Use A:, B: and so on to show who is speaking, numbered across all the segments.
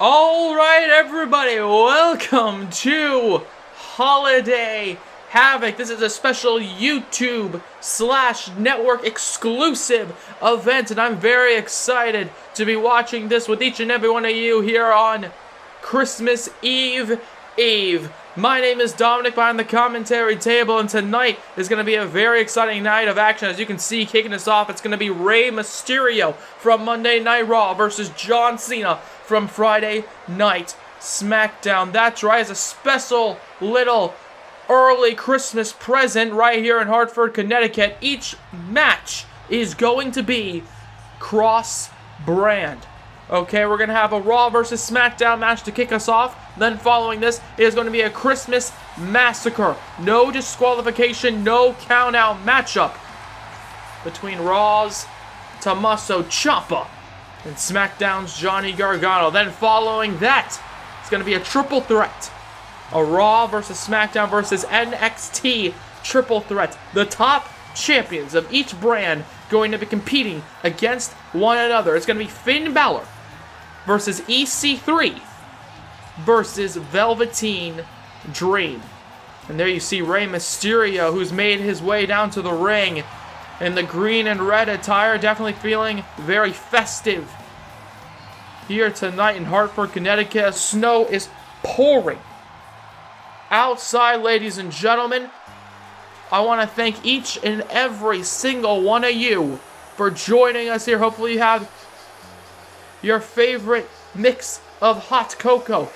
A: Alright everybody, welcome to Holiday Havoc. This is a special YouTube/network exclusive event, and I'm very excited to be watching this with each and every one of you here on Christmas Eve. My name is Dominic behind the commentary table, and tonight is going to be a very exciting night of action. As you can see, kicking us off, it's going to be Rey Mysterio from Monday Night Raw versus John Cena from Friday Night SmackDown. That's right, as a special little early Christmas present right here in Hartford, Connecticut. Each match is going to be cross-brand. Okay, we're going to have a Raw versus SmackDown match to kick us off. Then following this is going to be a Christmas Massacre. No disqualification, no count-out matchup between Raw's Tomasso Ciampa and SmackDown's Johnny Gargano. Then following that, it's going to be a triple threat. A Raw versus SmackDown versus NXT triple threat. The top champions of each brand going to be competing against one another. It's going to be Finn Balor versus EC3 versus Velveteen Dream. And there you see Rey Mysterio, who's made his way down to the ring in the green and red attire, definitely feeling very festive here tonight in Hartford, Connecticut. Snow is pouring outside, ladies and gentlemen. I want to thank each and every single one of you for joining us here. Hopefully you have your favorite mix of hot cocoa.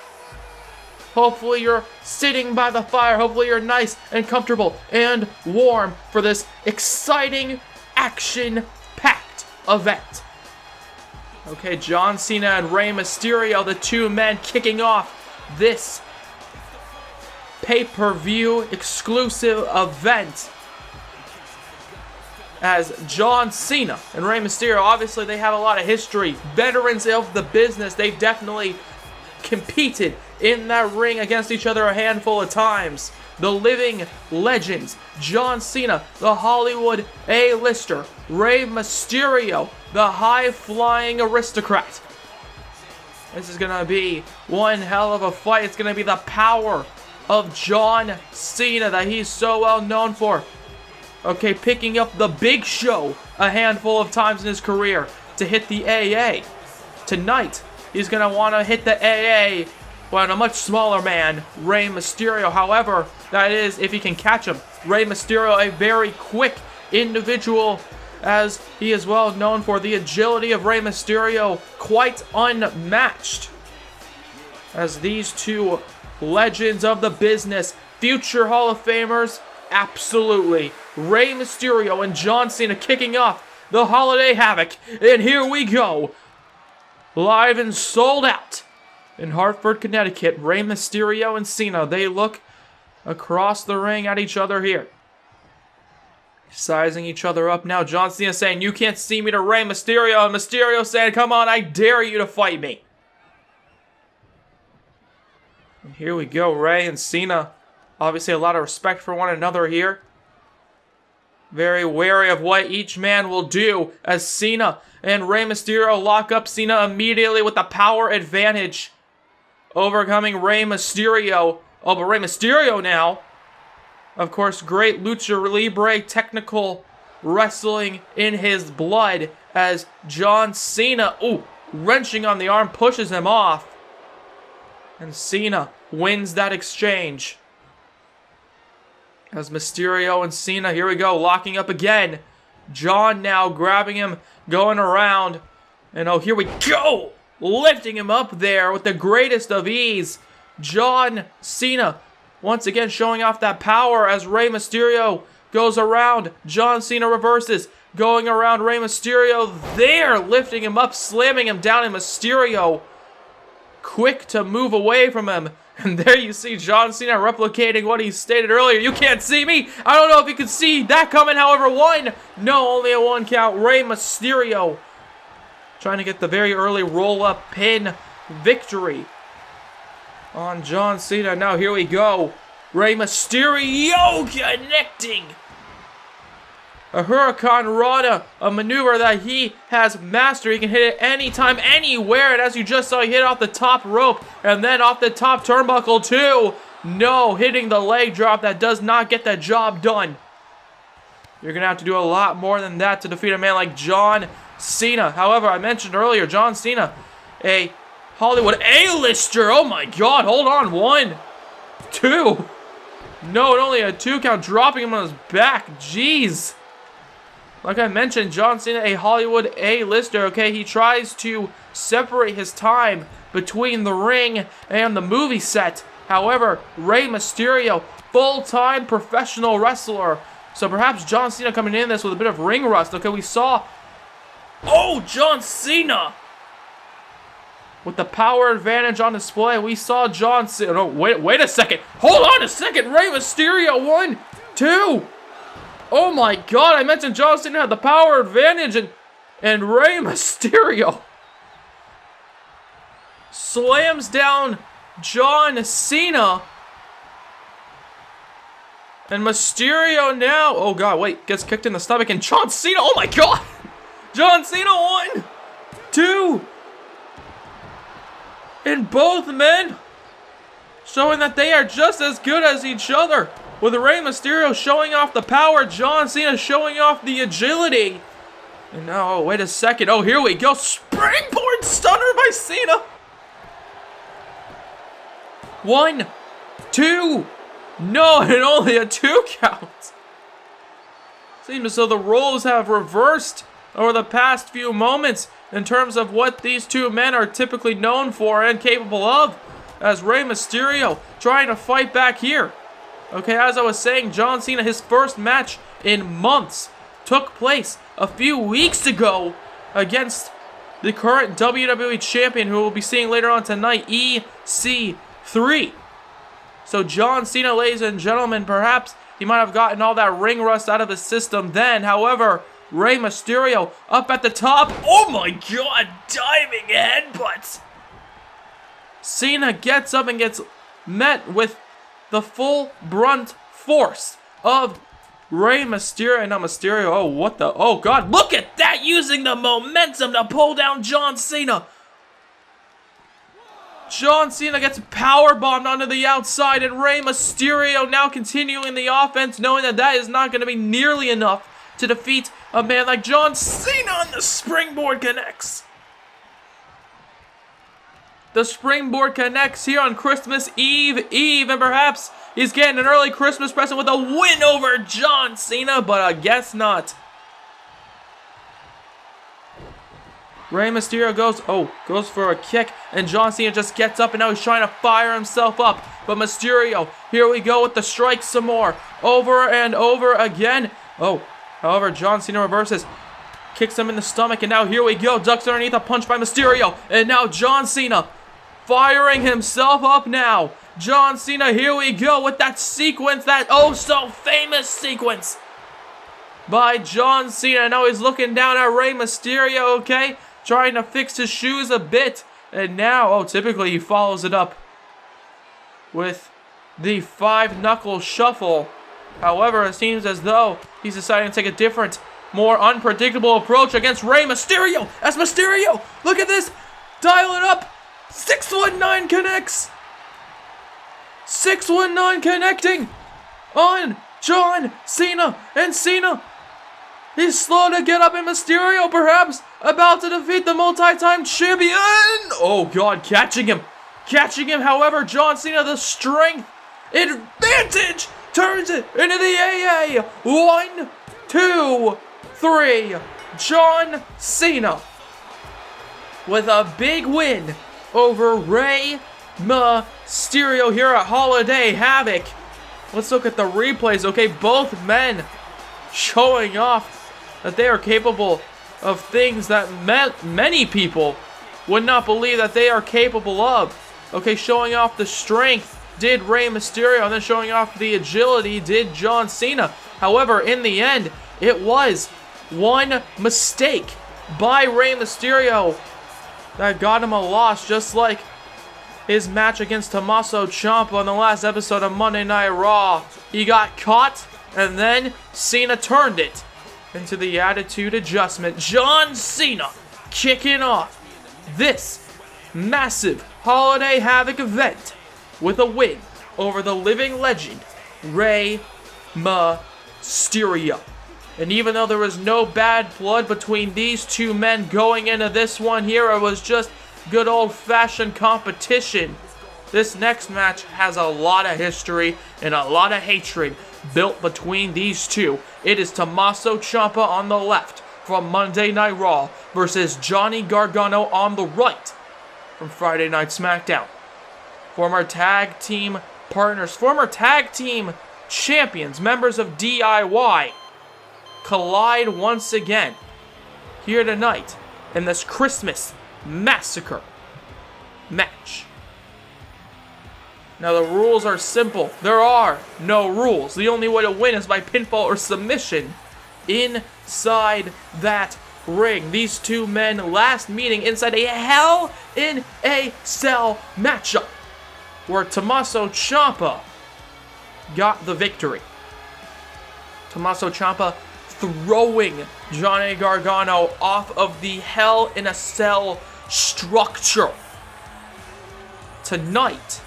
A: Hopefully you're sitting by the fire. Hopefully you're nice and comfortable and warm for this exciting, action-packed event. Okay, John Cena and Rey Mysterio, the two men kicking off this pay-per-view exclusive event. As John Cena and Rey Mysterio, obviously they have a lot of history. Veterans of the business. They've definitely competed in that ring against each other a handful of times. The living legends. John Cena, the Hollywood A-lister. Rey Mysterio, the high-flying aristocrat. This is going to be one hell of a fight. It's going to be the power of John Cena that he's so well known for. Okay, picking up the Big Show a handful of times in his career to hit the AA. Tonight, he's going to want to hit the AA on a much smaller man, Rey Mysterio. However, that is if he can catch him. Rey Mysterio, a very quick individual, as he is well known for. The agility of Rey Mysterio, quite unmatched. As these two legends of the business, future Hall of Famers, absolutely. Rey Mysterio and John Cena kicking off the Holiday Havoc. And here we go. Live and sold out in Hartford, Connecticut. Rey Mysterio and Cena, they look across the ring at each other here. Sizing each other up now. John Cena saying, "You can't see me," to Rey Mysterio. And Mysterio saying, "Come on, I dare you to fight me." And here we go. Rey and Cena, obviously a lot of respect for one another here. Very wary of what each man will do as Cena and Rey Mysterio lock up. Cena immediately with the power advantage, overcoming Rey Mysterio. Oh, but Rey Mysterio now, of course, great lucha libre technical wrestling in his blood, as John Cena, wrenching on the arm, pushes him off. And Cena wins that exchange. As Mysterio and Cena, here we go, locking up again. John now grabbing him, going around. And here we go! Lifting him up there with the greatest of ease. John Cena once again showing off that power as Rey Mysterio goes around. John Cena reverses, going around Rey Mysterio there, lifting him up, slamming him down, and Mysterio quick to move away from him. And there you see John Cena replicating what he stated earlier. "You can't see me." I don't know if you could see that coming. However, only a one count. Rey Mysterio trying to get the very early roll-up pin victory on John Cena. Now here we go. Rey Mysterio connecting A Hurricane Rana, a maneuver that he has mastered. He can hit it anytime, anywhere. And as you just saw, he hit it off the top rope and then off the top turnbuckle too. No, hitting the leg drop, that does not get the job done. You're going to have to do a lot more than that to defeat a man like John Cena. However, I mentioned earlier, John Cena, a Hollywood A-lister. Oh my God, hold on. 1, 2. No, only a 2 count, dropping him on his back. Jeez. Like I mentioned, John Cena, a Hollywood A-lister, okay? He tries to separate his time between the ring and the movie set. However, Rey Mysterio, full-time professional wrestler. So perhaps John Cena coming in this with a bit of ring rust. Okay, we saw... Oh, John Cena! With the power advantage on display, we saw John Cena... No, wait a second. Hold on a second. Rey Mysterio, 1, 2... Oh my God, I mentioned John Cena had the power advantage and Rey Mysterio slams down John Cena. And Mysterio now, oh God, wait, gets kicked in the stomach and John Cena, oh my God. John Cena, 1, 2. And both men showing that they are just as good as each other. With Rey Mysterio showing off the power, John Cena showing off the agility. And now, oh, wait a second. Oh, here we go. Springboard stunner by Cena. 1, 2. No, and only a 2 count. Seems as though the roles have reversed over the past few moments in terms of what these two men are typically known for and capable of. As Rey Mysterio trying to fight back here. Okay, as I was saying, John Cena, his first match in months, took place a few weeks ago against the current WWE Champion, who we'll be seeing later on tonight, EC3. So John Cena, ladies and gentlemen, perhaps he might have gotten all that ring rust out of his system then. However, Rey Mysterio up at the top. Oh my God, diving headbutts. Cena gets up and gets met with the full brunt force of Rey Mysterio. And now Mysterio, oh, what the, oh God, look at that, using the momentum to pull down John Cena. John Cena gets powerbombed onto the outside, and Rey Mysterio now continuing the offense, knowing that that is not going to be nearly enough to defeat a man like John Cena, and the springboard connects. The springboard connects here on Christmas Eve, and perhaps he's getting an early Christmas present with a win over John Cena, but I guess not. Rey Mysterio goes for a kick, and John Cena just gets up, and now he's trying to fire himself up. But Mysterio, here we go with the strike some more, over and over again. Oh, however, John Cena reverses, kicks him in the stomach, and now here we go, ducks underneath a punch by Mysterio, and now John Cena firing himself up now. John Cena, here we go with that sequence, that oh so famous sequence by John Cena. Now he's looking down at Rey Mysterio, okay? Trying to fix his shoes a bit. And now, oh, typically he follows it up with the 5-knuckle shuffle. However, it seems as though he's deciding to take a different, more unpredictable approach against Rey Mysterio. As Mysterio, look at this, dial it up. 619 connects. 619 connecting on John Cena. And Cena, he's slow to get up, and Mysterio perhaps about to defeat the multi-time champion. Oh God, catching him. However, John Cena, the strength advantage, turns it into the AA. 1, 2, 3. John Cena with a big win over Rey Mysterio here at Holiday Havoc. Let's look at the replays. Okay, both men showing off that they are capable of things that many people would not believe that they are capable of. Okay, showing off the strength did Rey Mysterio, and then showing off the agility did John Cena. However, in the end, it was one mistake by Rey Mysterio that got him a loss, just like his match against Tomasso Ciampa on the last episode of Monday Night Raw. He got caught, and then Cena turned it. into the Attitude Adjustment. John Cena kicking off this massive Holiday Havoc event with a win over the living legend, Rey Mysterio. And even though there was no bad blood between these two men going into this one here, it was just good old-fashioned competition. This next match has a lot of history and a lot of hatred built between these two. It is Tomasso Ciampa on the left from Monday Night Raw versus Johnny Gargano on the right from Friday Night SmackDown. Former tag team partners, former tag team champions, members of DIY, collide once again here tonight in this Christmas Massacre match. Now the rules are simple. There are no rules. The only way to win is by pinfall or submission inside that ring. These two men last meeting inside a Hell in a Cell matchup where Tomasso Ciampa got the victory. Tomasso Ciampa throwing Johnny Gargano off of the Hell in a Cell structure. Tonight,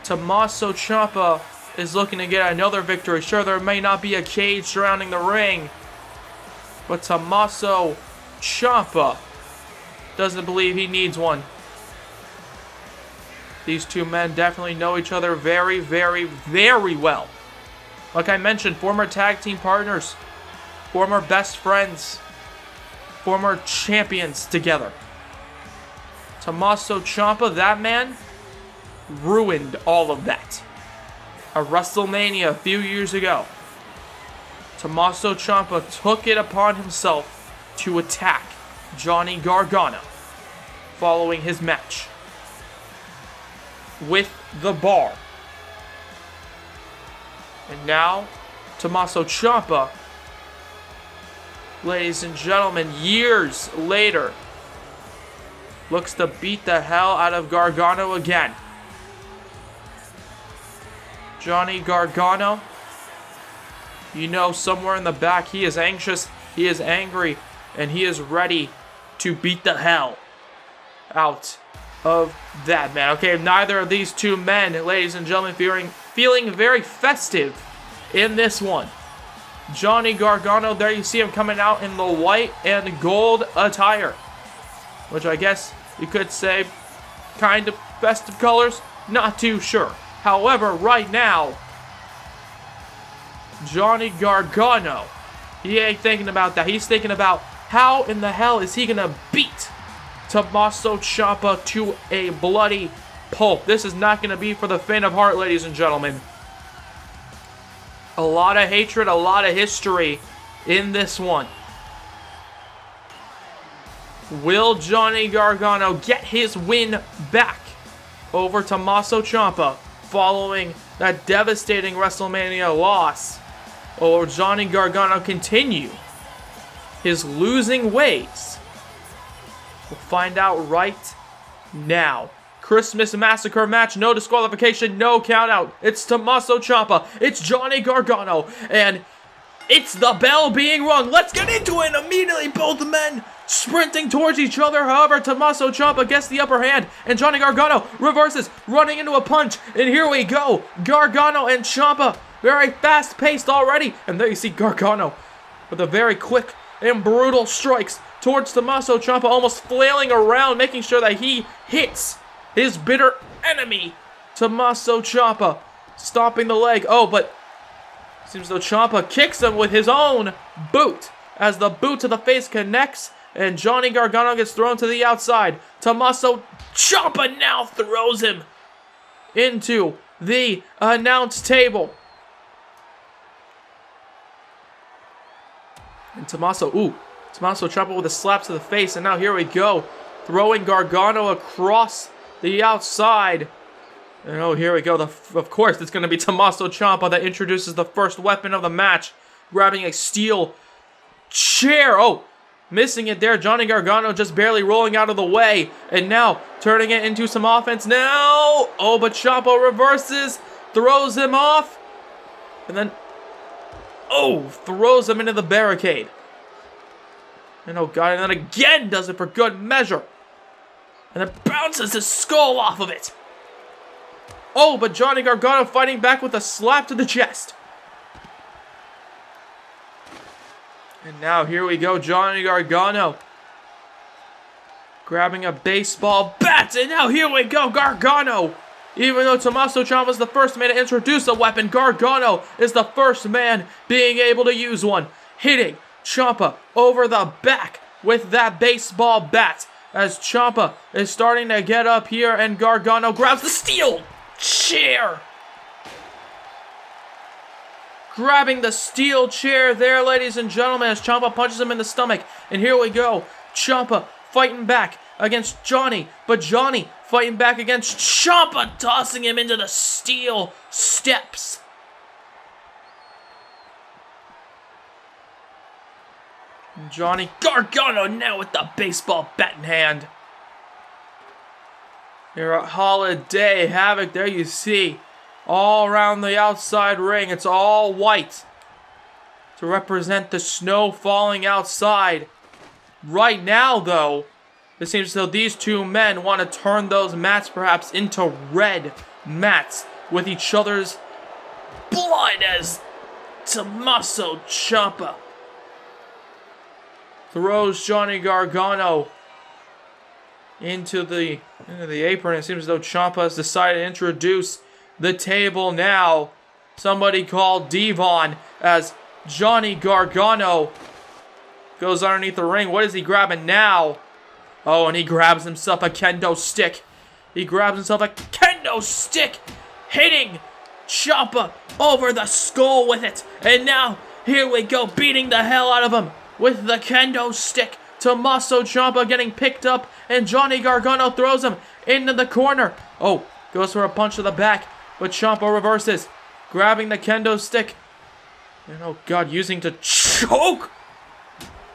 A: Tomasso Ciampa is looking to get another victory. Sure, there may not be a cage surrounding the ring, but Tomasso Ciampa doesn't believe he needs one. These two men definitely know each other very, very, very well. Like I mentioned, former tag team partners, former best friends, former champions together. Tomasso Ciampa, that man, ruined all of that. At WrestleMania a few years ago, Tomasso Ciampa took it upon himself to attack Johnny Gargano following his match with the bar. And now, Tomasso Ciampa, ladies and gentlemen, years later, looks to beat the hell out of Gargano again. Johnny Gargano, you know, somewhere in the back, he is anxious, he is angry, and he is ready to beat the hell out of that man. Okay, neither of these two men, ladies and gentlemen, feeling very festive in this one. Johnny Gargano, there you see him coming out in the white and gold attire, which I guess you could say kind of festive colors, not too sure. However, right now, Johnny Gargano, he ain't thinking about that. He's thinking about how in the hell is he gonna beat Tomasso Ciampa to a bloody pulp. This is not gonna be for the faint of heart, ladies and gentlemen. A lot of hatred, a lot of history in this one. Will Johnny Gargano get his win back over Tomasso Ciampa following that devastating WrestleMania loss? Or will Johnny Gargano continue his losing ways? We'll find out right now. Christmas Massacre match, no disqualification, no count out. It's Tomasso Ciampa, it's Johnny Gargano, and it's the bell being rung. Let's get into it. Immediately, both men sprinting towards each other. However, Tomasso Ciampa gets the upper hand, and Johnny Gargano reverses, running into a punch. And here we go. Gargano and Ciampa, very fast-paced already. And there you see Gargano with a very quick and brutal strikes towards Tomasso Ciampa, almost flailing around, making sure that he hits his bitter enemy, Tomasso Ciampa, stomping the leg. Oh, but seems though Ciampa kicks him with his own boot as the boot to the face connects, and Johnny Gargano gets thrown to the outside. Tomasso Ciampa now throws him into the announce table. And Tomasso Ciampa with a slap to the face, and now here we go, throwing Gargano across the outside. And oh, here we go. Of course, it's going to be Tomasso Ciampa that introduces the first weapon of the match, grabbing a steel chair. Oh, missing it there. Johnny Gargano just barely rolling out of the way, and now turning it into some offense now. Oh, but Ciampa reverses, throws him off, and then throws him into the barricade. And oh god, and then again does it for good measure. And then bounces his skull off of it. Oh, but Johnny Gargano fighting back with a slap to the chest. And now here we go, Johnny Gargano grabbing a baseball bat, and now here we go, Gargano. Even though Tomasso Ciampa was the first man to introduce a weapon, Gargano is the first man being able to use one, hitting Ciampa over the back with that baseball bat. As Ciampa is starting to get up here, and Gargano grabs the steel chair. Grabbing the steel chair there, ladies and gentlemen, as Ciampa punches him in the stomach. And here we go, Ciampa fighting back against Johnny, but Johnny fighting back against Ciampa, tossing him into the steel steps. Johnny Gargano now with the baseball bat in hand. Here at Holiday Havoc, there you see, all around the outside ring, it's all white to represent the snow falling outside. Right now, though, it seems as though these two men want to turn those mats perhaps into red mats with each other's blood, as Tomasso Ciampa throws Johnny Gargano into the apron. It seems as though Ciampa has decided to introduce the table now. Somebody called Devon, as Johnny Gargano goes underneath the ring. What is he grabbing now? Oh, and he grabs himself a kendo stick. He grabs himself a kendo stick, hitting Ciampa over the skull with it. And now, here we go, beating the hell out of him with the kendo stick. Tomasso Ciampa getting picked up, and Johnny Gargano throws him into the corner. Oh, goes for a punch to the back, but Ciampa reverses, grabbing the kendo stick. And oh god, using to choke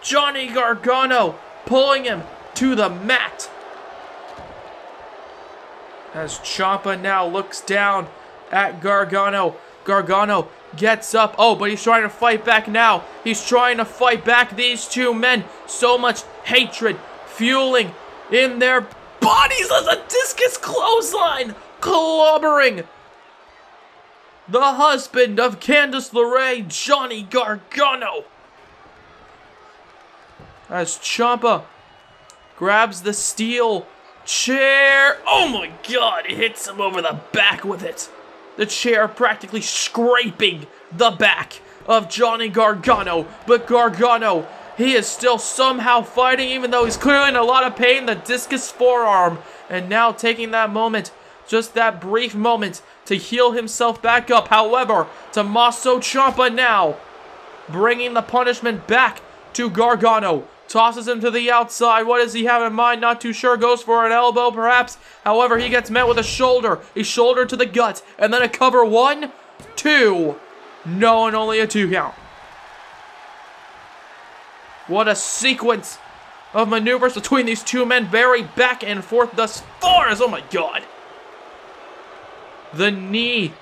A: Johnny Gargano, pulling him to the mat. As Ciampa now looks down at Gargano. Gargano gets up. Oh, but he's trying to fight back now. He's trying to fight back these two men. So much hatred fueling in their bodies as a discus clothesline clobbering the husband of Candice LeRae, Johnny Gargano. As Ciampa grabs the steel chair. Oh my god, he hits him over the back with it. The chair practically scraping the back of Johnny Gargano. But Gargano, he is still somehow fighting, even though he's clearly in a lot of pain. The discus forearm. And now taking that moment, just that brief moment, to heal himself back up. However, Tomasso Ciampa now bringing the punishment back to Gargano. Tosses him to the outside. What does he have in mind? Not too sure. Goes for an elbow, perhaps. However, he gets met with a shoulder. A shoulder to the gut. And then a cover. 1, 2. No, and only a 2 count. What a sequence of maneuvers between these two men. Very back and forth thus far. Oh my god. The knee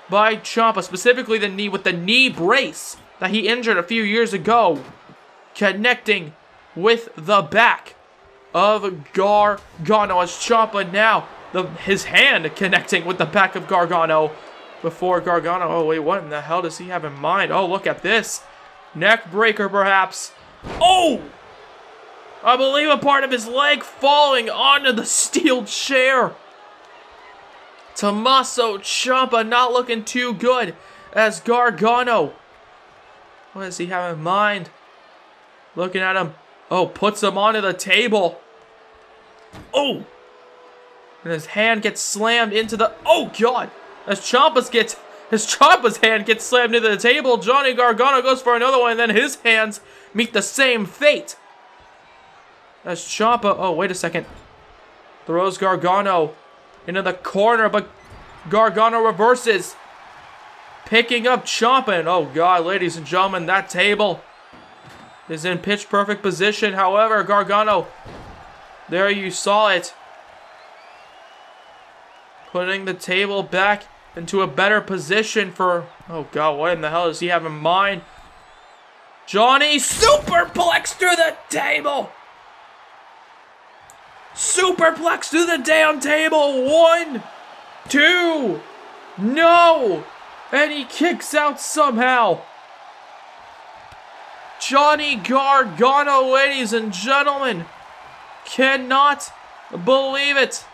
A: by Ciampa. Specifically the knee with the knee brace that he injured a few years ago. Connecting with the back of Gargano, as Ciampa now, his hand connecting with the back of Gargano before Gargano. Oh wait, what in the hell does he have in mind? Oh, look at this. Neck breaker perhaps. Oh! I believe a part of his leg falling onto the steel chair. Tomasso Ciampa not looking too good as Gargano. What does he have in mind? Looking at him. Oh, puts him onto the table. Oh! And his hand gets slammed into the... Oh, God! As Ciampa's hand gets slammed into the table, Johnny Gargano goes for another one, and then his hands meet the same fate. As Ciampa... Oh, wait a second. Throws Gargano into the corner, but Gargano reverses. Picking up Ciampa, and oh, God, ladies and gentlemen, that table is in pitch perfect position. However, Gargano, there you saw it, putting the table back into a better position for... Oh god, what in the hell does he have in mind? Johnny superplex through the table. Superplex through the damn table. 1, 2. No. And he kicks out somehow. Johnny Gargano, ladies and gentlemen, cannot believe it.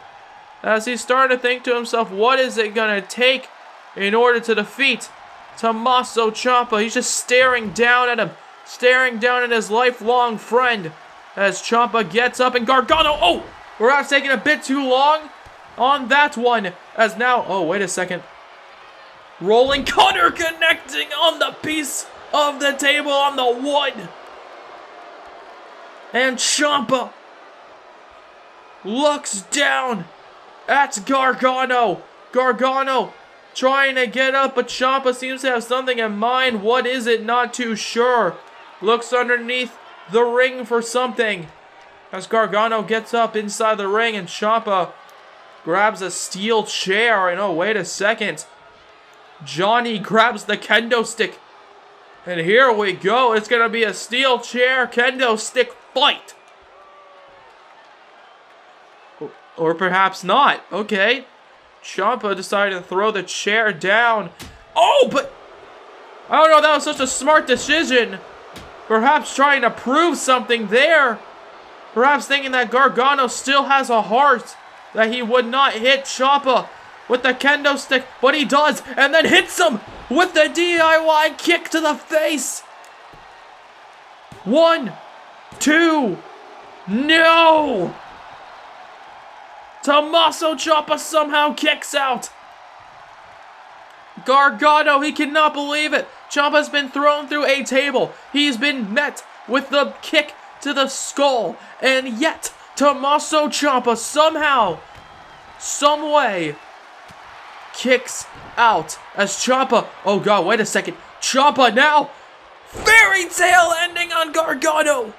A: As he's starting to think to himself, what is it going to take in order to defeat Tomasso Ciampa? He's just staring down at him, staring down at his lifelong friend as Ciampa gets up and Gargano, oh, perhaps taking a bit too long on that one. As now, oh, wait a second. Rolling cutter connecting on the piece of the table on the 1. And Ciampa looks down at Gargano. Gargano trying to get up, but Ciampa seems to have something in mind. What is it? Not too sure. Looks underneath the ring for something. As Gargano gets up inside the ring and Ciampa grabs a steel chair. And oh, wait a second. Johnny grabs the kendo stick. And here we go. It's going to be a steel chair kendo stick fight. Or perhaps not. Okay. Ciampa decided to throw the chair down. Oh, but I don't know. That was such a smart decision. Perhaps trying to prove something there. Perhaps thinking that Gargano still has a heart. That he would not hit Ciampa with the kendo stick. But he does. And then hits him with the DIY kick to the face. 1, 2. No! Tomasso Ciampa somehow kicks out. Gargano, he cannot believe it. Ciampa's been thrown through a table. He's been met with the kick to the skull. And yet, Tomasso Ciampa somehow, some way, kicks out. As Ciampa, oh god, wait a second. Ciampa now, fairy tale ending on Gargano.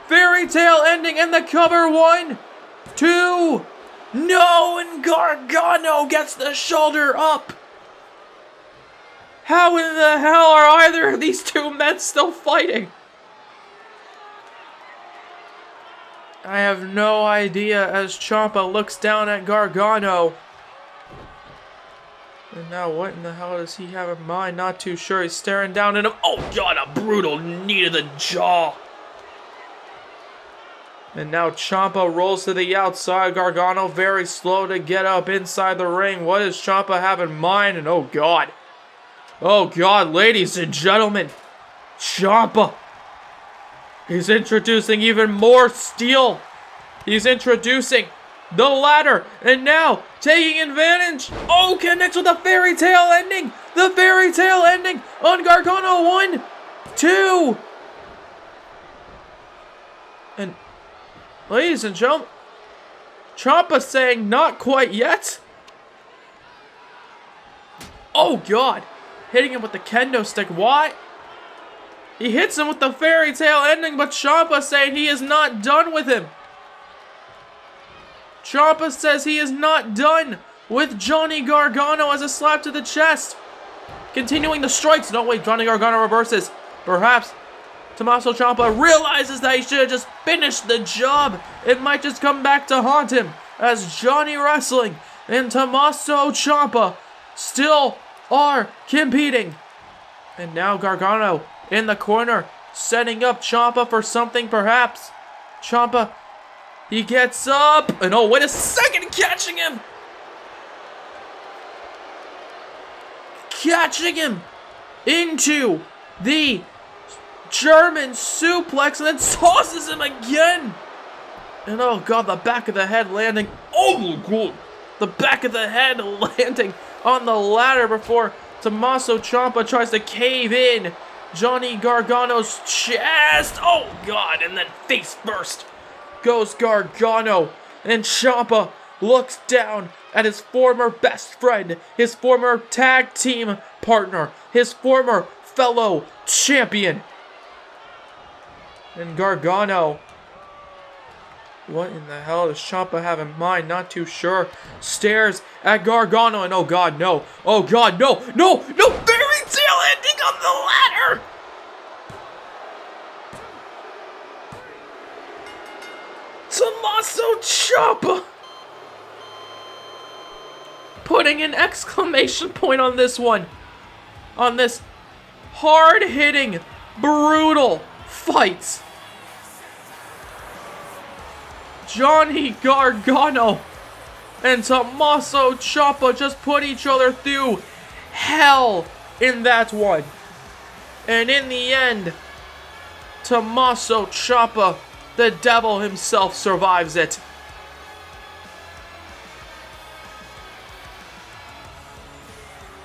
A: Fairy tale ending in the cover. 1, 2. No, and Gargano gets the shoulder up. How in the hell are either of these two men still fighting? I have no idea as Ciampa looks down at Gargano. And now what in the hell does he have in mind? Not too sure. He's staring down at him. Oh god, a brutal knee to the jaw. And now Ciampa rolls to the outside. Gargano very slow to get up inside the ring. What does Ciampa have in mind? And oh god. Oh god, ladies and gentlemen. Ciampa. He's introducing even more steel. He's introducing the ladder. And now taking advantage. Oh, connects with the fairy tale ending. The fairy tale ending on Gargano. 1, 2. And ladies and gentlemen, Ciampa saying not quite yet. Oh god. Hitting him with the kendo stick. Why? He hits him with the fairy tale ending, but Ciampa saying he is not done with him. Ciampa says he is not done with Johnny Gargano as a slap to the chest. Continuing the strikes. No, wait, Johnny Gargano reverses. Perhaps Tomasso Ciampa realizes that he should have just finished the job. It might just come back to haunt him as Johnny Wrestling and Tomasso Ciampa still are competing. And now Gargano in the corner, setting up Ciampa for something perhaps. Ciampa, he gets up, and oh, wait a second, catching him! Catching him into the German suplex, and then tosses him again! And oh god, the back of the head landing, oh god, the back of the head landing on the ladder before Tomasso Ciampa tries to cave in Johnny Gargano's chest. Oh god, and then face first goes Gargano, and Ciampa looks down at his former best friend, his former tag team partner, his former fellow champion. And Gargano, what in the hell does Ciampa have in mind? Not too sure. Stares at Gargano, and oh god, no. Oh god, no, no, no, fairy tale ending on the ladder! Tomasso Ciampa putting an exclamation point on this one. On this hard-hitting, brutal fight. Johnny Gargano and Tomasso Ciampa just put each other through hell in that one. And in the end, Tomasso Ciampa, the devil himself, survives it.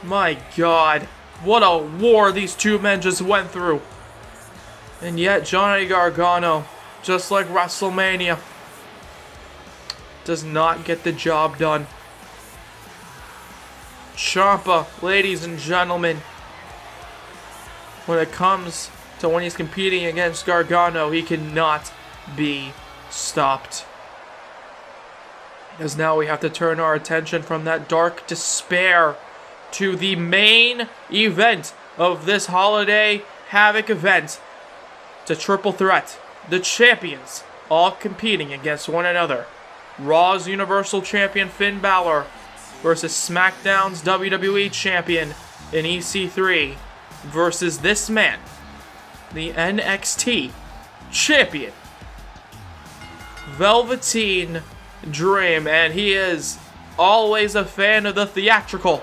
A: My God, what a war these two men just went through. And yet Johnny Gargano, just like WrestleMania, does not get the job done. Ciampa, ladies and gentlemen, when it comes to when he's competing against Gargano, he cannot be stopped. Because now we have to turn our attention from that dark despair to the main event of this Holiday Havoc event. To Triple Threat, the champions all competing against one another. Raw's Universal Champion Finn Balor versus SmackDown's WWE Champion in EC3 versus this man, the NXT Champion, Velveteen Dream, and he is always a fan of the theatrical.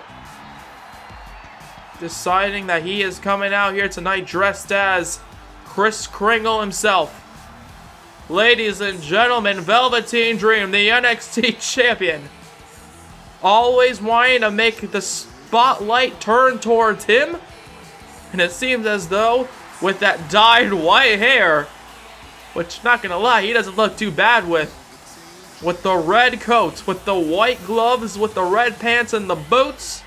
A: Deciding that he is coming out here tonight dressed as Kris Kringle himself. Ladies and gentlemen, Velveteen Dream, the NXT Champion, always wanting to make the spotlight turn towards him. And it seems as though, with that dyed white hair, which, not gonna lie, he doesn't look too bad with the red coat, with the white gloves, with the red pants and the boots.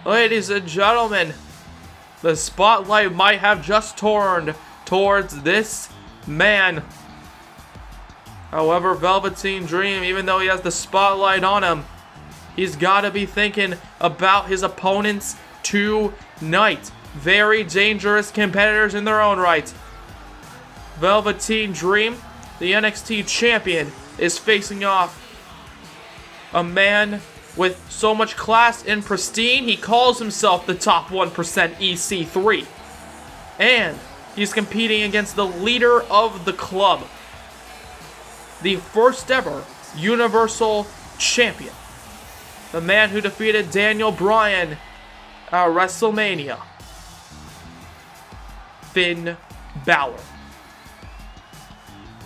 A: Ladies and gentlemen, the spotlight might have just turned towards this man. However, Velveteen Dream, even though he has the spotlight on him, he's got to be thinking about his opponents tonight. Very dangerous competitors in their own right. Velveteen Dream, the NXT Champion, is facing off a man with so much class and pristine, he calls himself the top 1% EC3. And he's competing against the leader of the club, the first ever Universal Champion, the man who defeated Daniel Bryan at WrestleMania, Finn Balor.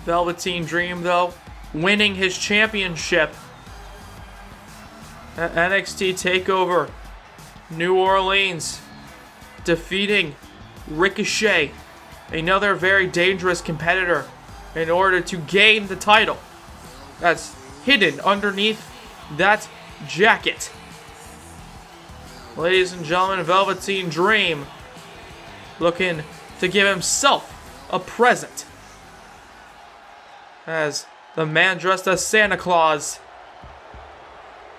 A: Velveteen Dream, though, winning his championship at NXT TakeOver New Orleans, defeating Ricochet, another very dangerous competitor, in order to gain the title that's hidden underneath that jacket. Ladies and gentlemen, Velveteen Dream looking to give himself a present as the man dressed as Santa Claus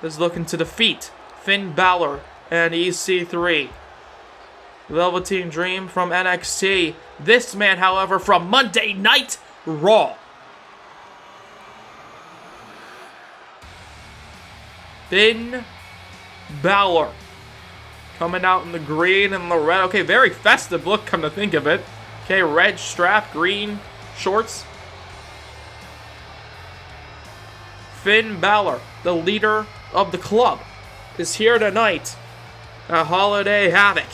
A: is looking to defeat Finn Balor and EC3. Velveteen Dream from NXT. This man, however, from Monday Night Raw. Finn Balor coming out in the green and the red. Okay, very festive look, come to think of it. Okay, red strap, green shorts. Finn Balor, the leader of the club, is here tonight at Holiday Havoc.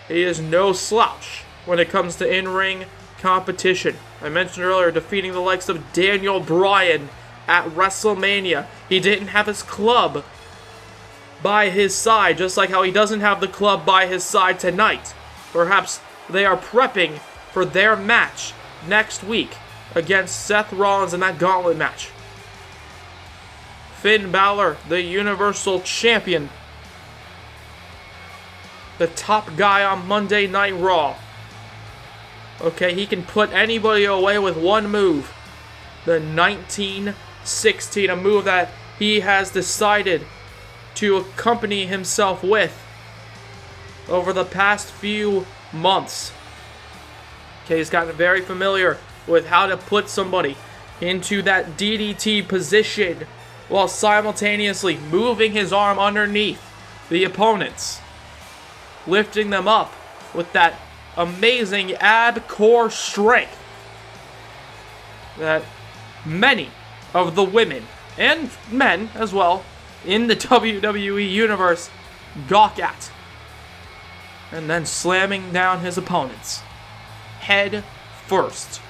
A: He is no slouch when it comes to in-ring competition. I mentioned earlier defeating the likes of Daniel Bryan at WrestleMania. He didn't have his club by his side, just like how he doesn't have the club by his side tonight. Perhaps they are prepping for their match next week against Seth Rollins in that gauntlet match. Finn Balor, the Universal Champion, the top guy on Monday Night Raw. Okay, he can put anybody away with one move. The 1916, a move that he has decided to accompany himself with over the past few months. Okay, he's gotten very familiar with how to put somebody into that DDT position while simultaneously moving his arm underneath the opponents, lifting them up with that amazing ab core strength that many of the women and men as well in the WWE universe gawk at. And then slamming down his opponents head first.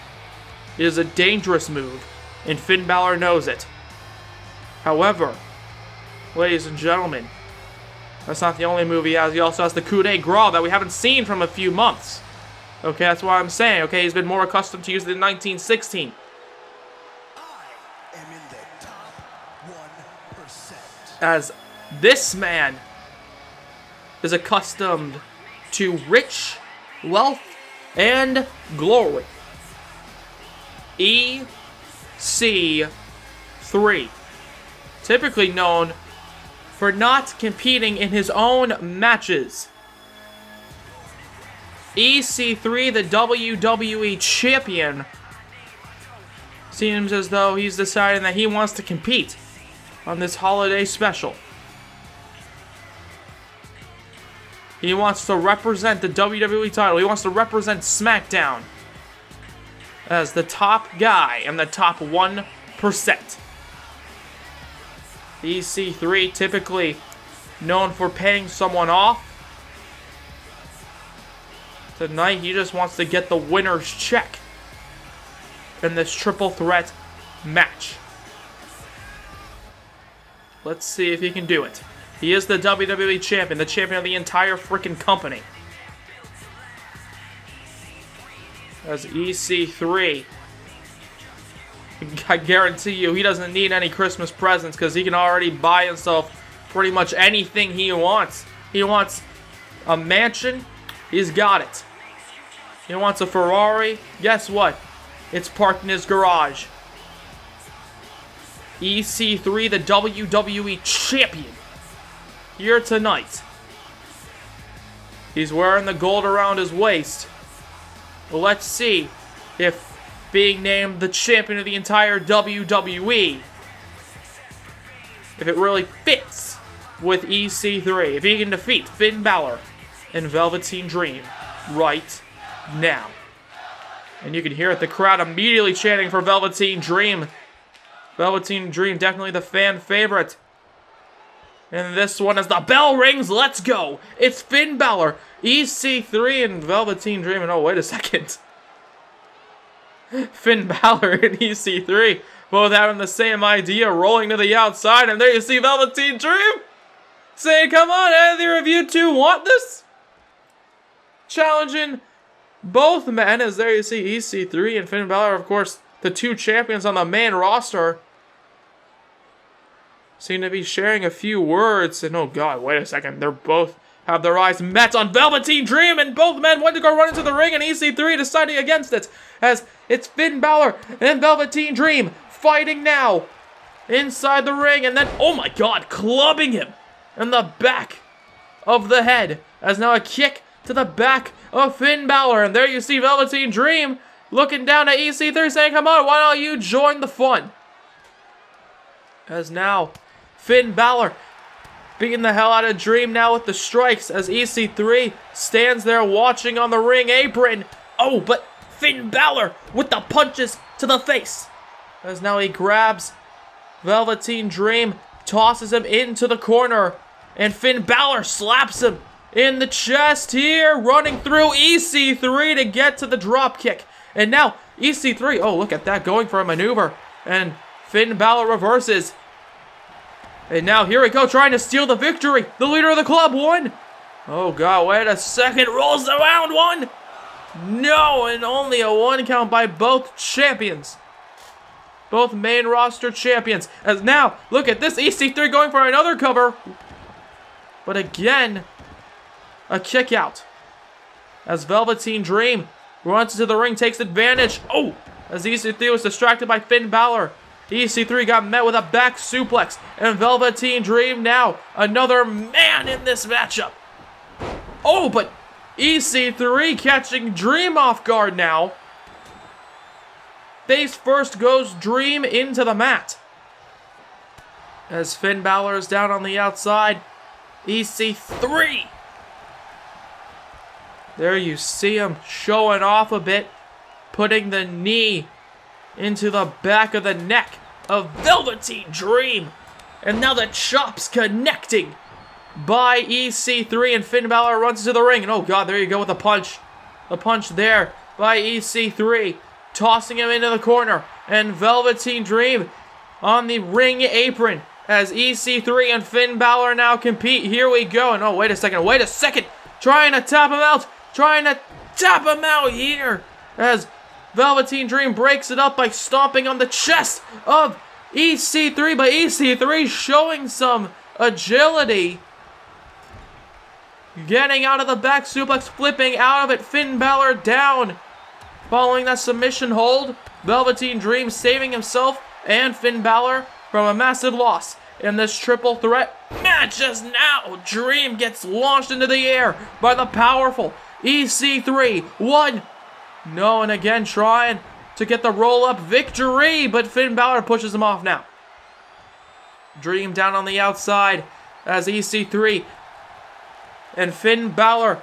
A: It is a dangerous move, and Finn Balor knows it. However, ladies and gentlemen, that's not the only move he has. He also has the coup de grace that we haven't seen from a few months. Okay, that's what I'm saying. Okay, he's been more accustomed to using it in 1916.
B: I am in the top 1%.
A: As this man is accustomed to rich wealth and glory. EC3, typically known for not competing in his own matches. EC3, the WWE champion, seems as though he's deciding that he wants to compete on this holiday special. He wants to represent the WWE title. He wants to represent SmackDown as the top guy and the top 1%. EC3 typically known for paying someone off. Tonight he just wants to get the winner's check in this triple threat match. Let's see if he can do it. He is the WWE champion, the champion of the entire freaking company. As EC3, I guarantee you, he doesn't need any Christmas presents because he can already buy himself pretty much anything he wants. He wants a mansion, he's got it. He wants a Ferrari, guess what? It's parked in his garage. EC3, the WWE champion, here tonight. He's wearing the gold around his waist. Well, let's see if being named the champion of the entire WWE, if it really fits with EC3. If he can defeat Finn Balor and Velveteen Dream right now. And you can hear it, the crowd immediately chanting for Velveteen Dream. Velveteen Dream, definitely the fan favorite. And this one, as the bell rings, let's go. It's Finn Balor, EC3, and Velveteen Dream. And oh, wait a second. Finn Balor and EC3 both having the same idea, rolling to the outside. And there you see Velveteen Dream saying, come on, either of you two want this? Challenging both men, as there you see EC3 and Finn Balor, of course, the two champions on the main roster, seem to be sharing a few words. And oh god, wait a second. They're both have their eyes met on Velveteen Dream, and both men went to go run into the ring, and EC3 deciding against it, as it's Finn Balor and Velveteen Dream fighting now inside the ring, and then, oh my god, clubbing him in the back of the head, as now a kick to the back of Finn Balor, and there you see Velveteen Dream looking down at EC3 saying, come on, why don't you join the fun? As now Finn Balor beating the hell out of Dream now with the strikes, as EC3 stands there watching on the ring apron. Oh, but Finn Balor with the punches to the face, as now he grabs Velveteen Dream, tosses him into the corner, and Finn Balor slaps him in the chest here, running through EC3 to get to the drop kick. And now EC3, oh look at that, going for a maneuver, and Finn Balor reverses. And now here we go, trying to steal the victory. The leader of the club won. Oh god, wait a second, rolls around one. No, and only a 1 count by both champions. Both main roster champions. As now, look at this, EC3 going for another cover. But again, a kick out. As Velveteen Dream runs into the ring, takes advantage. Oh, as EC3 was distracted by Finn Balor. EC3 got met with a back suplex, and Velveteen Dream now another man in this matchup. Oh, but EC3 catching Dream off guard now. Face first goes Dream into the mat. As Finn Balor is down on the outside, EC3. There you see him showing off a bit, putting the knee into the back of the neck of Velveteen Dream. And now the chops connecting by EC3, and Finn Balor runs into the ring. And oh god, there you go with a punch. A punch there by EC3, tossing him into the corner. And Velveteen Dream on the ring apron as EC3 and Finn Balor now compete. Here we go. And oh, wait a second. Trying to tap him out here as Velveteen Dream breaks it up by stomping on the chest of EC3, but EC3 showing some agility. Getting out of the back suplex, flipping out of it. Finn Balor down. Following that submission hold, Velveteen Dream saving himself and Finn Balor from a massive loss in this triple threat match. As now Dream gets launched into the air by the powerful EC3. One. No, and again trying to get the roll-up victory, but Finn Balor pushes him off now. Dream down on the outside as EC3 and Finn Balor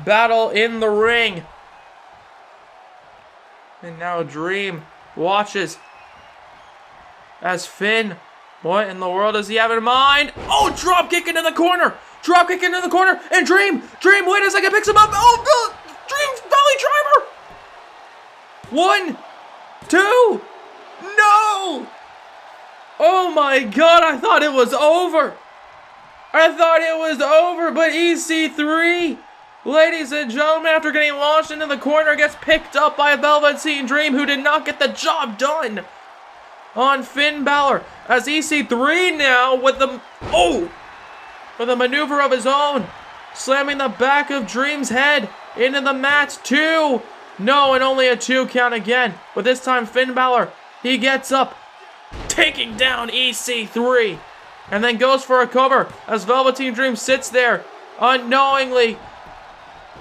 A: battle in the ring. And now Dream watches as Finn, what in the world does he have in mind? Oh, drop kick into the corner. And Dream, wait a second, picks him up. Oh, Dream's belly driver. 1, 2, no! Oh my god, I thought it was over. But EC3, ladies and gentlemen, after getting launched into the corner, gets picked up by Velveteen Dream, who did not get the job done on Finn Balor. As EC3 now with a maneuver of his own, slamming the back of Dream's head into the mat. 2. No, and only a 2 count again. But this time Finn Balor, he gets up, taking down EC3. And then goes for a cover as Velveteen Dream sits there, unknowingly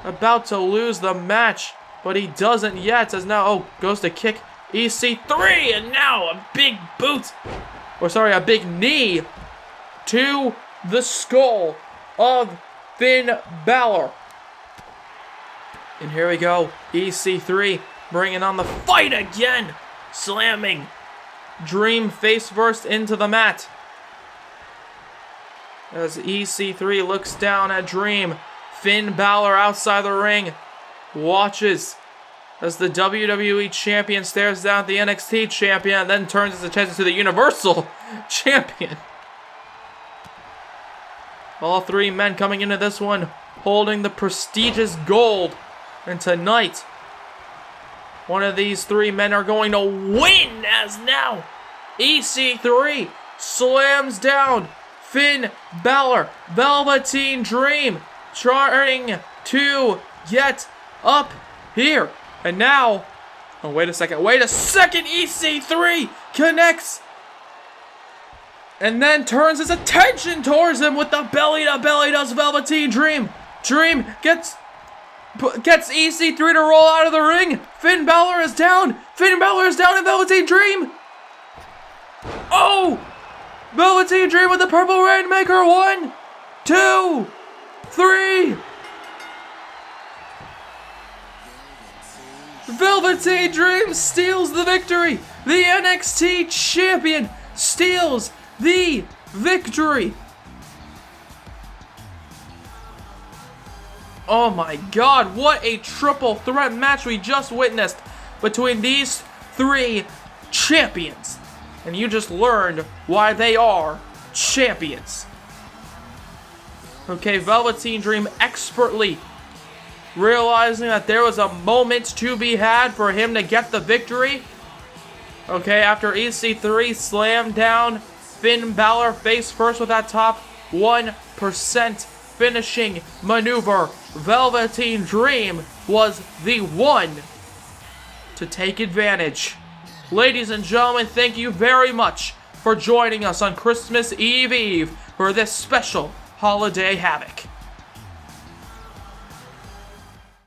A: about to lose the match. But he doesn't yet, as now, goes to kick EC3. And now a big boot, a big knee to the skull of Finn Balor. And here we go, EC3 bringing on the fight again, slamming Dream face first into the mat. As EC3 looks down at Dream, Finn Balor outside the ring watches as the WWE Champion stares down at the NXT Champion and then turns his attention to the Universal Champion. All 3 men coming into this one holding the prestigious gold. And tonight, one of these 3 men are going to win, as now EC3 slams down Finn Balor. Velveteen Dream trying to get up here. And now, wait a second, EC3 connects and then turns his attention towards him with the belly-to-belly does Velveteen Dream. Dream gets EC3 to roll out of the ring. Finn Balor is down and Velveteen Dream. Oh! Velveteen Dream with the purple Rainmaker. 1, 2, 3. Velveteen Dream steals the victory. The NXT Champion steals the victory. Oh my god, what a triple threat match we just witnessed between these 3 champions. And you just learned why they are champions. Okay, Velveteen Dream expertly realizing that there was a moment to be had for him to get the victory. Okay, after EC3 slammed down Finn Balor face first with that top 1% finishing maneuver, Velveteen Dream was the one to take advantage. Ladies and gentlemen, thank you very much for joining us on Christmas Eve for this special Holiday Havoc.